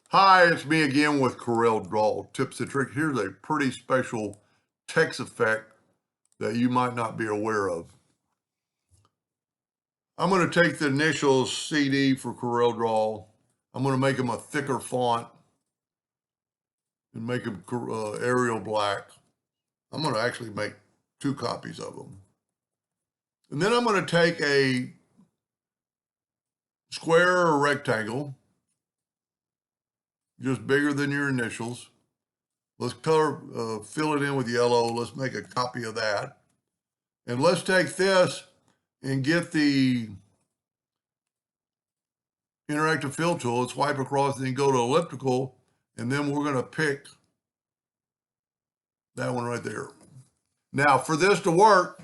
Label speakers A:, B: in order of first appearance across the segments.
A: Hi, it's me again with Corel Draw Tips and Tricks. Here's a pretty special text effect that you might not be aware of. I'm going to take the initials CD for Corel Draw. I'm going to make them a thicker font and make them Arial black. I'm going to actually make 2 copies of them. And then I'm going to take a square or rectangle, just bigger than your initials. Let's fill it in with yellow. Let's make a copy of that. And let's take this and get the interactive fill tool and swipe across, and then go to elliptical, and then we're going to pick that one right there. Now, for this to work,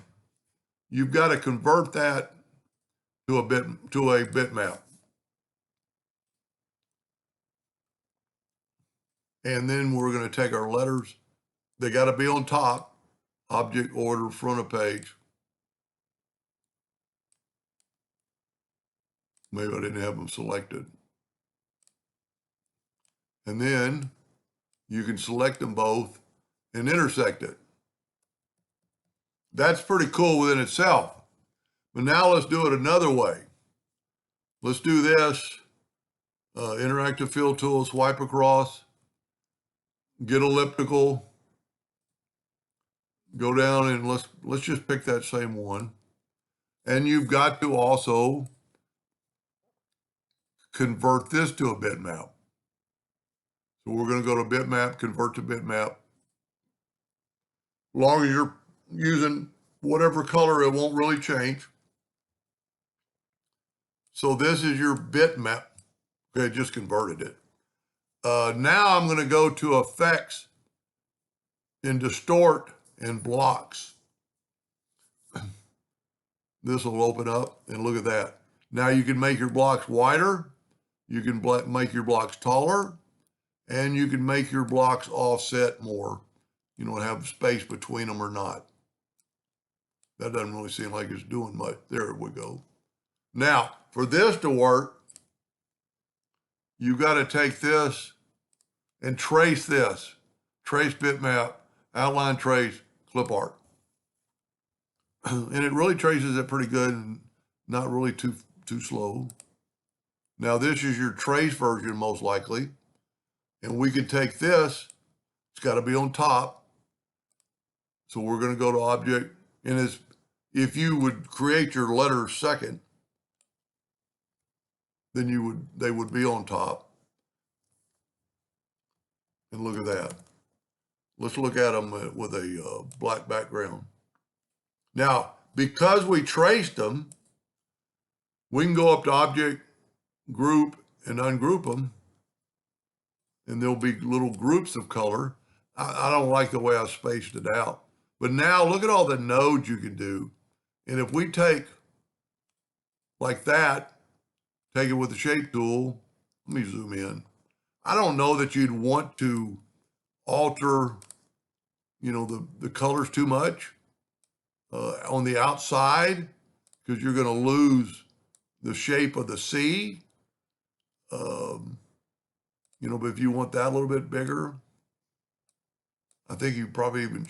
A: you've got to convert that to a bitmap. And then we're going to take our letters. They got to be on top, object, order, front of page. Maybe I didn't have them selected. And then you can select them both and intersect it. That's pretty cool within itself. But now let's do it another way. Let's do this. Interactive fill tool, swipe across, get elliptical, go down, and let's just pick that same one. And you've got to also convert this to a bitmap. So we're going to go to bitmap, convert to bitmap. As long as you're using whatever color, it won't really change. So this is your bitmap. Okay, just converted it. Now I'm going to go to effects and distort and blocks. This will open up, and look at that. Now you can make your blocks wider, you can make your blocks taller, and you can make your blocks offset more. You don't have space between them or not. That doesn't really seem like it's doing much. There we go. Now, for this to work, you've got to take this and trace this. Trace bitmap, outline trace, clip art. And it really traces it pretty good and not really too slow. Now this is your trace version most likely. And we can take this, it's got to be on top. So we're going to go to object, and if you would create your letters second, then they would be on top. And look at that. Let's look at them with a black background. Now, because we traced them, we can go up to object, group, and ungroup them. And there'll be little groups of color. I don't like the way I spaced it out. But now look at all the nodes you can do. And if we take like that, take it with the shape tool, let me zoom in. I don't know that you'd want to alter, the colors too much on the outside, because you're going to lose the shape of the C. But if you want that a little bit bigger, I think you probably even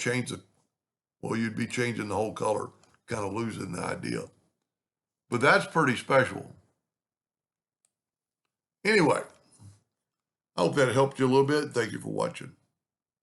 A: you'd be changing the whole color, kind of losing the idea. But that's pretty special. Anyway, I hope that helped you a little bit. Thank you for watching.